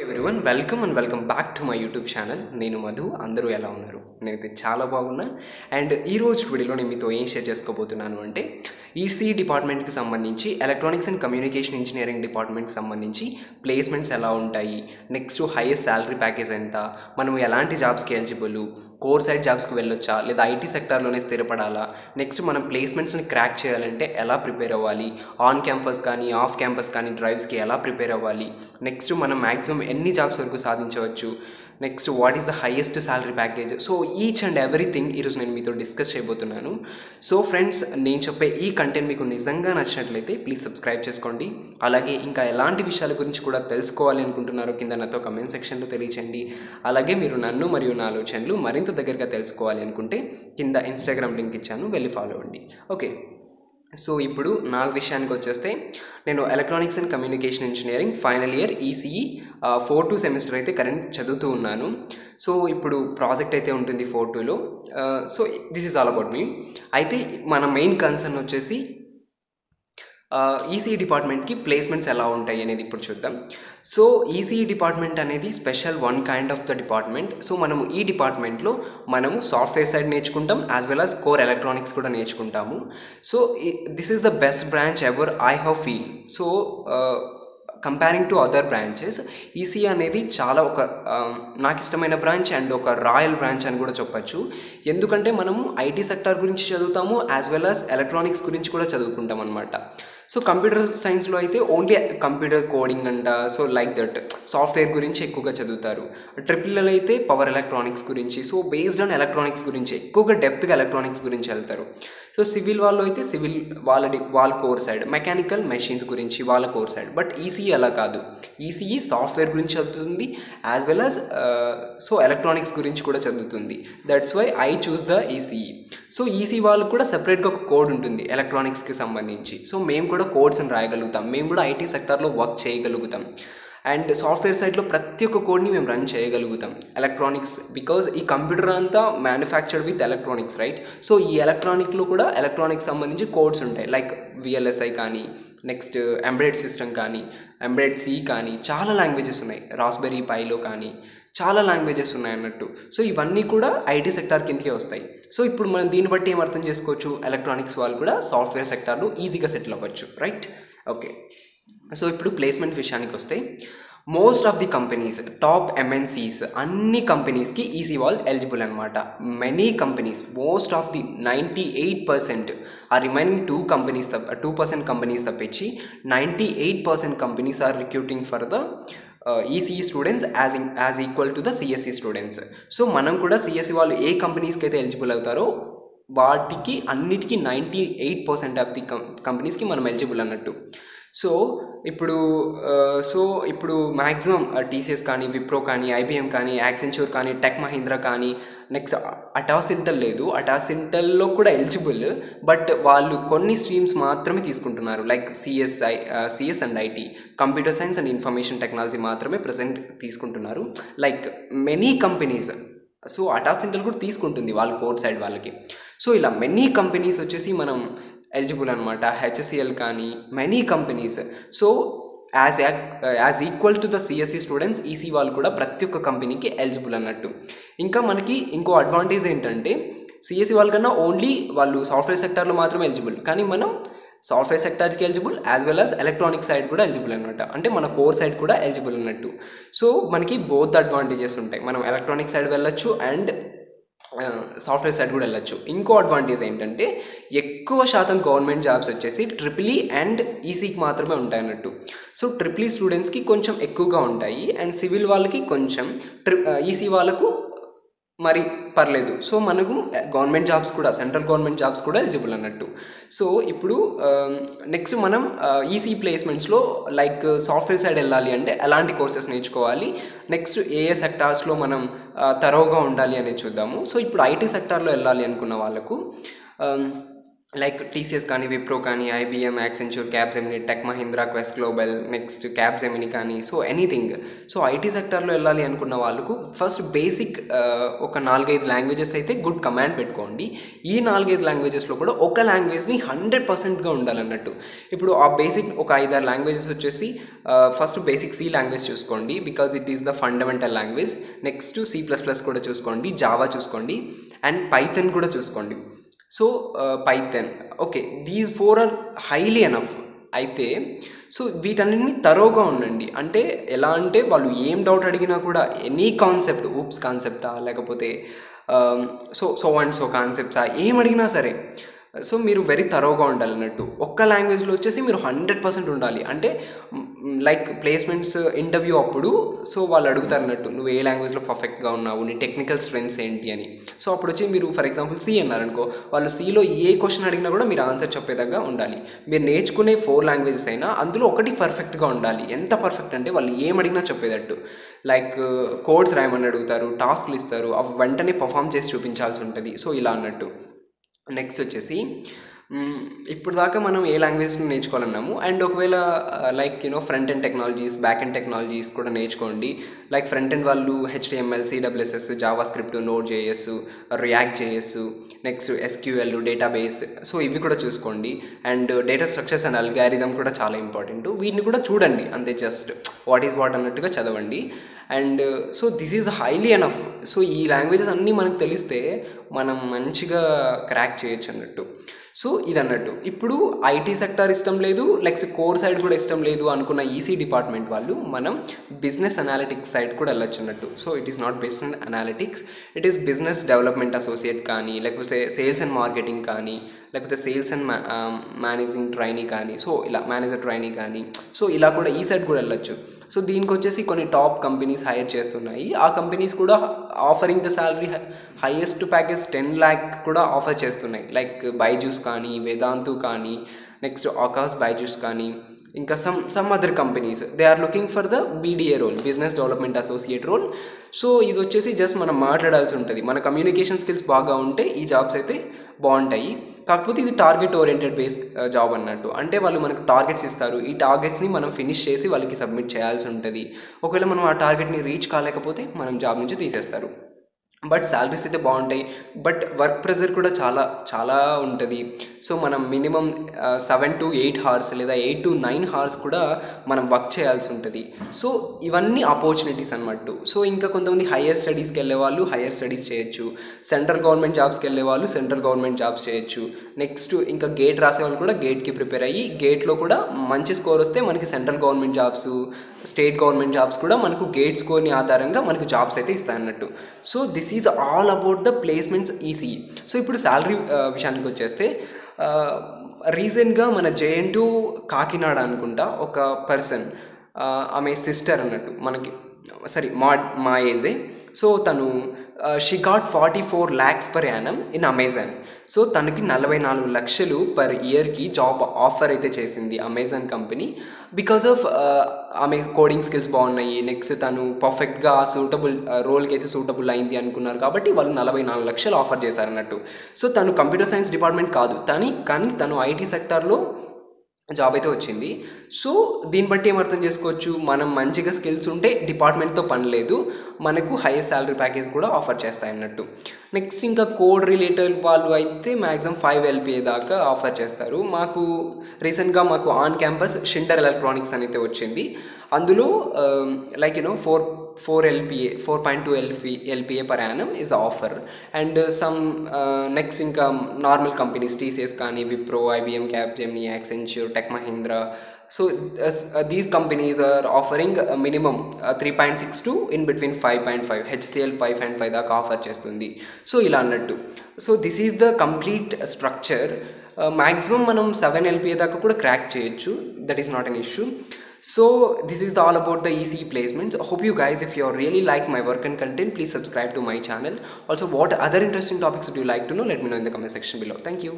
Everyone welcome and welcome back to my YouTube channel. నేను మధు. అందరూ ఎలా ఉన్నారు? నేనైతే చాలా బాగున్నా. అండ్ ఈరోజు వీడియోలో నేను మీతో ఏం షేర్ చేసుకోబోతున్నాను అంటే ఈసీఈ డిపార్ట్మెంట్కి సంబంధించి ఎలక్ట్రానిక్స్ అండ్ కమ్యూనికేషన్ ఇంజనీరింగ్ డిపార్ట్మెంట్కి సంబంధించి ప్లేస్మెంట్స్ ఎలా ఉంటాయి, నెక్స్ట్ హైయెస్ట్ శాలరీ ప్యాకేజ్ ఎంత, మనం ఎలాంటి జాబ్స్కి ఎలిజిబుల్, కోర్ సైడ్ జాబ్స్కి వెళ్ళొచ్చా లేదా ఐటీ సెక్టార్లోనే స్థిరపడాలా, నెక్స్ట్ మనం ప్లేస్మెంట్స్ని క్రాక్ చేయాలంటే ఎలా ప్రిపేర్ అవ్వాలి, ఆన్ క్యాంపస్ కానీ ఆఫ్ క్యాంపస్ కానీ డ్రైవ్స్కి ఎలా ప్రిపేర్ అవ్వాలి, నెక్స్ట్ మనం మ్యాక్సిమం ఎన్ని జాబ్స్ వరకు సాధించవచ్చు, next what is the highest salary package. So each and everything ఈరోజు నేను మీతో డిస్కస్ చేయబోతున్నాను. సో ఫ్రెండ్స్, నేను చెప్పే ఈ కంటెంట్ మీకు నిజంగా నచ్చినట్లయితే ప్లీజ్ సబ్స్క్రైబ్ చేసుకోండి. అలాగే ఇంకా ఎలాంటి విషయాల గురించి కూడా తెలుసుకోవాలి అనుకుంటున్నారో కింద నాతో కమెంట్ సెక్షన్లో తెలియచేయండి. అలాగే మీరు నన్ను మరియు నా ఆలోచనలు మరింత దగ్గరగా తెలుసుకోవాలి అనుకుంటే కింద ఇన్స్టాగ్రామ్ లింక్ ఇచ్చాను, వెళ్ళి ఫాలో అవ్వండి. ఓకే, సో ఇప్పుడు నా విషయానికి వచ్చేస్తే నేను electronics and communication engineering final year ECE 4-2 semester అయితే కరెంట్ చదువుతూ ఉన్నాను. సో ఇప్పుడు ప్రాజెక్ట్ అయితే ఉంటుంది 4-2లో. So this is all about me. అయితే మన మెయిన్ కన్సర్న్ వచ్చేసి ఈసీఈ డిపార్ట్మెంట్కి ప్లేస్మెంట్స్ ఎలా ఉంటాయి అనేది ఇప్పుడు చూద్దాం. సో ఈసీఈ డిపార్ట్మెంట్ అనేది special one kind of the department. So మనము ఈ డిపార్ట్మెంట్లో మనము సాఫ్ట్వేర్ సైడ్ నేర్చుకుంటాం, as well as core electronics కూడా నేర్చుకుంటాము. So this is the best branch ever I have feel. So comparing to other branches ECE అనేది చాలా నాకు ఇష్టమైన బ్రాంచ్ అండ్ ఒక రాయల్ బ్రాంచ్ అని కూడా చెప్పచ్చు. ఎందుకంటే మనము ఐటీ సెక్టార్ గురించి చదువుతాము, యాజ్ వెల్ యాజ్ ఎలక్ట్రానిక్స్ గురించి కూడా చదువుకుంటాం అనమాట. సో కంప్యూటర్ సైన్స్లో అయితే ఓన్లీ కంప్యూటర్ కోడింగ్ అంట, సో లైక్ దట్ సాఫ్ట్వేర్ గురించి ఎక్కువగా చదువుతారు. ట్రిపుల్ అయితే పవర్ ఎలక్ట్రానిక్స్ గురించి, సో బేస్డ్ ఆన్ ఎలక్ట్రానిక్స్ గురించి ఎక్కువగా డెప్త్గా ఎలక్ట్రానిక్స్ గురించి వెళ్తారు. సో సివిల్ వాళ్ళు అయితే సివిల్ వాళ్ళ కోర్ సైడ్, మెకానికల్ మెషిన్స్ గురించి వాళ్ళ కోర్ సైడ్. బట్ ఈసీఈ అలా కాదు. ఈసీఈ సాఫ్ట్వేర్ గురించి చదువుతుంది, as well as so electronics గురించి కూడా చదువుతుంది. That's why I choose the ECE. So ECE వాళ్ళకు కూడా సెపరేట్గా ఒక కోడ్ ఉంటుంది ఎలక్ట్రానిక్స్కి సంబంధించి. సో మేము కూడా కోడ్స్ని రాయగలుగుతాం, మేము కూడా ఐటీ సెక్టార్లో వర్క్ చేయగలుగుతాం. అండ్ సాఫ్ట్వేర్ సైడ్లో ప్రతి ఒక్క కోడ్ని మేము రన్ చేయగలుగుతాం. ఎలక్ట్రానిక్స్, బికాజ్ ఈ కంప్యూటర్ అంతా manufactured with electronics, right? So ఈ ఎలక్ట్రానిక్లో కూడా ఎలక్ట్రానిక్స్ సంబంధించి కోడ్స్ ఉంటాయి, లైక్ విఎల్ఎస్ఐ కానీ, నెక్స్ట్ ఎంబెడెడ్ సిస్టమ్ కానీ, ఎంబెడెడ్ సి కానీ, చాలా లాంగ్వేజెస్ ఉన్నాయి. రాస్బెర్రీ పైలో కానీ చాలా లాంగ్వేజెస్ ఉన్నాయి అన్నట్టు. సో ఇవన్నీ కూడా ఐటీ సెక్టార్ కిందకే వస్తాయి. సో ఇప్పుడు మనం దీన్ని బట్టి ఏం అర్థం చేసుకోవచ్చు, ఎలక్ట్రానిక్స్ వాళ్ళు కూడా సాఫ్ట్వేర్ సెక్టార్లో ఈజీగా సెటిల్ అవ్వచ్చు, రైట్? ఓకే, సో ఇప్పుడు ప్లేస్మెంట్ విషయానికి వస్తే most of the companies, top MNCs అన్ని కంపెనీస్కి ఈసీ వాళ్ళు ఎలిజిబుల్ అనమాట. Many companies, most of the 98%, ఆ రిమైనింగ్ 2% కంపెనీస్ తప్పించి 98% companies are recruiting for the ECE students as equal to the CSC students. So మనం కూడా సిఎస్సి వాళ్ళు ఏ కంపెనీస్కి అయితే ఎలిజిబుల్ అవుతారో వాటికి అన్నిటికీ 98% ఆఫ్ ది కంపెనీస్కి మనం ఎలిజిబుల్ అన్నట్టు. సో ఇప్పుడు మ్యాక్సిమం టీసీఎస్ కానీ, విప్రో కానీ, ఐబిఎం కానీ, యాక్సెంచర్ కానీ, టెక్ మహీంద్రా కానీ, నెక్స్ట్ అటాస్ ఇంటెల్ లేదు, అటాస్ ఇంటెల్లో కూడా ఎలిజిబుల్, బట్ వాళ్ళు కొన్ని స్ట్రీమ్స్ మాత్రమే తీసుకుంటున్నారు, like CS and IT, computer science and information technology మాత్రమే ప్రజెంట్ తీసుకుంటున్నారు, like many companies. So Atos Intel కూడా తీసుకుంటుంది వాళ్ళ కోర్ సైడ్ వాళ్ళకి. సో ఇలా మెనీ కంపెనీస్ వచ్చేసి మనం ఎలిజిబుల్ అనమాట. హెచ్సిఎల్ కానీ, many companies. So as equal to the CSC students EC వాళ్ళు కూడా ప్రతి ఒక్క కంపెనీకి ఎలిజిబుల్ అన్నట్టు. ఇంకా మనకి ఇంకో అడ్వాంటేజ్ ఏంటంటే సిఎస్సి వాళ్ళకన్నా ఓన్లీ వాళ్ళు సాఫ్ట్వేర్ సెక్టార్లో మాత్రమే ఎలిజిబుల్, కానీ మనం సాఫ్ట్వేర్ సెక్టార్కి eligible, as well as electronic side కూడా ఎలిజిబుల్ అనమాట. అంటే మన కోర్ సైడ్ కూడా ఎలిజిబుల్ అన్నట్టు. సో మనకి బోత్ అడ్వాంటేజెస్ ఉంటాయి. మనం ఎలక్ట్రానిక్ సైడ్ వెళ్ళొచ్చు అండ్ సాఫ్ట్వేర్ సైడ్ కూడా వెళ్ళొచ్చు. ఇంకో అడ్వాంటేజ్ ఏంటంటే ఎక్కువ శాతం గవర్నమెంట్ జాబ్స్ వచ్చేసి ట్రిపుల్ ఈ అండ్ ఈసీకి మాత్రమే ఉంటాయి అన్నట్టు. సో ట్రిపుల్ ఈ స్టూడెంట్స్కి కొంచెం ఎక్కువగా ఉంటాయి, అండ్ సివిల్ వాళ్ళకి కొంచెం, ఈసీ వాళ్ళకు మరి పర్లేదు. సో మనకు గవర్నమెంట్ జాబ్స్ కూడా, సెంట్రల్ గవర్నమెంట్ జాబ్స్ కూడా ఎలిజిబుల్ అన్నట్టు. సో ఇప్పుడు నెక్స్ట్ మనం ఈసీ ప్లేస్మెంట్స్లో లైక్ సాఫ్ట్వేర్ సైడ్ వెళ్ళాలి అంటే ఎలాంటి కోర్సెస్ నేర్చుకోవాలి, నెక్స్ట్ ఏ సెక్టార్స్లో మనం తరోగా ఉండాలి అనేది చూద్దాము. సో ఇప్పుడు ఐటీ సెక్టార్లో వెళ్ళాలి అనుకున్న వాళ్ళకు లైక్ టీసీఎస్ కానీ, విప్రో కానీ, IBM, Accenture, Capgemini, tech Mahindra, quest global, next Capgemini కానీ, సో ఎనీథింగ్. సో ఐటీ సెక్టర్లో వెళ్ళాలి అనుకున్న వాళ్ళకు ఫస్ట్ బేసిక్ ఒక 4-5 లాంగ్వేజెస్ అయితే గుడ్ కమాండ్ పెట్టుకోండి. ఈ 4-5 లాంగ్వేజెస్లో కూడా ఒక లాంగ్వేజ్ని 100%గా ఉండాలన్నట్టు. ఇప్పుడు ఆ బేసిక్ ఒక 5-6 లాంగ్వేజెస్ వచ్చేసి ఫస్ట్ బేసిక్ సి లాంగ్వేజ్ చూసుకోండి, because it is the fundamental language. Next C++ కూడా చూసుకోండి, జావా చూసుకోండి, అండ్ పైథన్ కూడా చూసుకోండి. So Python, okay, these 4 are highly enough. అయితే సో వీటన్నిటిని తరోగా ఉండండి. అంటే ఎలా అంటే వాళ్ళు ఏం డౌట్ అడిగినా కూడా ఎనీ కాన్సెప్ట్, ఊప్స్ కాన్సెప్టా లేకపోతే సో అండ్ సో కాన్సెప్ట్సా, ఏం అడిగినా సరే సో మీరు వెరీ తరోగా ఉండాలన్నట్టు. ఒక్క లాంగ్వేజ్లో వచ్చేసి మీరు 100% ఉండాలి. అంటే లైక్ ప్లేస్మెంట్స్ ఇంటర్వ్యూ అప్పుడు సో వాళ్ళు అడుగుతారు అన్నట్టు, నువ్వు ఏ లాంగ్వేజ్లో పర్ఫెక్ట్గా ఉన్నావు, నీ టెక్నికల్ స్ట్రెంగ్స్ ఏంటి అని. సో అప్పుడు వచ్చి మీరు ఫర్ ఎగ్జాంపుల్ సి అన్నారనుకో, వాళ్ళు సిలో ఏ క్వశ్చన్ అడిగినా కూడా మీరు ఆన్సర్ చెప్పేదాకా ఉండాలి. మీరు నేర్చుకునే 4 లాంగ్వేజెస్ అయినా అందులో ఒకటి పర్ఫెక్ట్గా ఉండాలి. ఎంత పర్ఫెక్ట్ అంటే వాళ్ళు ఏం అడిగినా చెప్పేటట్టు. లైక్ కోడ్స్ రాయమని అడుగుతారు, టాస్క్లు ఇస్తారు, అవి వెంటనే పర్ఫామ్ చేసి చూపించాల్సి ఉంటుంది. సో ఇలా అన్నట్టు. నెక్స్ట్ వచ్చేసి ఇప్పుడు దాకా మనం ఏ లాంగ్వేజ్ని నేర్చుకోవాలన్నాము. అండ్ ఒకవేళ like front end technologies, back end technologies కూడా నేర్చుకోండి. లైక్ ఫ్రంట్ ఎండ్ వాళ్ళు HTML, CSS, Java script, Node.js, React.js, next SQL, database, so ఇవి కూడా చూసుకోండి. And data structures and algorithm కూడా చాలా ఇంపార్టెంట్. వీటిని కూడా చూడండి అంతే, జస్ట్ వాట్ ఈజ్ వాట్ అన్నట్టుగా చదవండి. And so this is highly enough. So ఈ లాంగ్వేజెస్ అన్నీ మనకు తెలిస్తే మనం మంచిగా క్రాక్ చేయొచ్చు అన్నట్టు. సో ఇది అన్నట్టు. ఇప్పుడు ఐటీ సెక్టార్ ఇష్టం లేదు, లైక్ కోర్ సైడ్ కూడా ఇష్టం లేదు అనుకున్న ఈసీ డిపార్ట్మెంట్ వాళ్ళు మనం బిజినెస్ అనాలిటిక్స్ సైడ్ కూడా వెళ్ళొచ్చు అన్నట్టు. So it is not business analytics, it is business development associate కానీ, లేకపోతే సేల్స్ అండ్ మార్కెటింగ్ కానీ, లేకపోతే సేల్స్ అండ్ మేనేజింగ్ ట్రైనీ కానీ, సో ఇలా మేనేజర్ ట్రైనీ కానీ, సో ఇలా కూడా ఈ సైడ్ కూడా వెళ్ళొచ్చు. సో దీనికి వచ్చేసి కొన్ని టాప్ కంపెనీస్ హైర్ చేస్తున్నాయి. ఆ కంపెనీస్ కూడా offering the salary highest package 10 lakh కూడా ఆఫర్ చేస్తున్నాయి. లైక్ బైజూస్ కానీ, వేదాంతు కానీ, నెక్స్ట్ ఆకాస్ బైజూస్ కానీ, ఇంకా some other companies they are looking for the BDA role, business development associate role. So ఇది వచ్చేసి జస్ట్ మనం మాట్లాడాల్సి ఉంటుంది. మన కమ్యూనికేషన్ స్కిల్స్ బాగా ఉంటే ఈ జాబ్స్ అయితే బాగుంటాయి. కాకపోతే ఇది టార్గెట్ ఓరియంటెడ్ బేస్డ్ జాబ్ అన్నట్టు. అంటే వాళ్ళు మనకు టార్గెట్స్ ఇస్తారు, ఈ టార్గెట్స్ని మనం ఫినిష్ చేసి వాళ్ళకి సబ్మిట్ చేయాల్సి ఉంటుంది. ఒకవేళ మనం ఆ టార్గెట్ని రీచ్ కాలేకపోతే మనం జాబ్ నుంచి తీసేస్తారు. బట్ శాలరీస్ అయితే బాగుంటాయి, బట్ వర్క్ ప్రెషర్ కూడా చాలా చాలా ఉంటుంది. సో మనం మినిమం 7 to 8 hours లేదా 8 to 9 hours కూడా మనం వర్క్ చేయాల్సి ఉంటుంది. సో ఇవన్నీ ఆపర్చునిటీస్ అన్నట్టు. సో ఇంకా కొంతమంది హయ్యర్ స్టడీస్కి వెళ్ళే వాళ్ళు హయ్యర్ స్టడీస్ చేయొచ్చు, సెంట్రల్ గవర్నమెంట్ జాబ్స్కి వెళ్ళే వాళ్ళు సెంట్రల్ గవర్నమెంట్ జాబ్స్ చేయొచ్చు. నెక్స్ట్ ఇంకా గేట్ రాసే వాళ్ళు కూడా గేట్కి ప్రిపేర్ అయ్యి గేట్లో కూడా మంచి స్కోర్ వస్తే మనకి central government jobs, state government jobs కూడా మనకు గేట్ స్కోర్ని ఆధారంగా మనకు జాబ్స్ అయితే ఇస్తాయి అన్నట్టు. So this is all about the placements ECE. So ఇప్పుడు శాలరీ విషయానికి వచ్చేస్తే రీసెంట్గా మన JNTU కాకినాడ అనుకుంటా ఒక పర్సన్, ఆమె సిస్టర్ అన్నట్టు మనకి, సరే మా ఏజే. సో తను she got 44 lakhs per annum in Amazon. So తనకి 44 లక్షలు పర్ ఇయర్కి జాబ్ ఆఫర్ అయితే చేసింది అమెజాన్ కంపెనీ. బికాస్ ఆఫ్ ఆమె కోడింగ్ స్కిల్స్ బాగున్నాయి, నెక్స్ట్ తను పర్ఫెక్ట్గా సూటబుల్ రోల్కి అయితే సూటబుల్ అయింది అనుకున్నారు కాబట్టి వాళ్ళు 44 లక్షలు ఆఫర్ చేశారన్నట్టు. సో తను కంప్యూటర్ సైన్స్ డిపార్ట్మెంట్ కాదు, కానీ తను ఐటీ సెక్టార్లో జాబ్ అయితే వచ్చింది. సో దీన్ని బట్టి ఏమర్థం చేసుకోవచ్చు, మనం మంచిగా స్కిల్స్ ఉంటే డిపార్ట్మెంట్తో పని లేదు, మనకు హైయెస్ట్ శాలరీ ప్యాకేజ్ కూడా ఆఫర్ చేస్తాయి అన్నట్టు. నెక్స్ట్ ఇంకా కోడ్ రిలేటెడ్ వాళ్ళు అయితే మ్యాక్సిమం 5 LPA దాకా ఆఫర్ చేస్తారు. మాకు రీసెంట్గా మాకు ఆన్ క్యాంపస్ షిండర్ ఎలక్ట్రానిక్స్ అనేది వచ్చింది. అందులో like 4 LPA 4.2 LPA per annum is the offer. And some next ఇంకా నార్మల్ కంపెనీస్ TCS కానీ, Wipro, IBM, Capgemini, Accenture, Tech Mahindra. So these companies are offering a minimum 3.6 to in between 5.5, HCL 5.5 దాకా offer చేస్తుంది. So ఇలా అన్నట్టు. So this is the complete structure. Maximum మనం 7 LPA దాకా కూడా crack చేయొచ్చు, that is not an issue. So this is all about the ECE placements. I hope you guys, if you really like my work and content, please subscribe to my channel. Also, what other interesting topics would you like to know? Let me know in the comment section below. Thank you.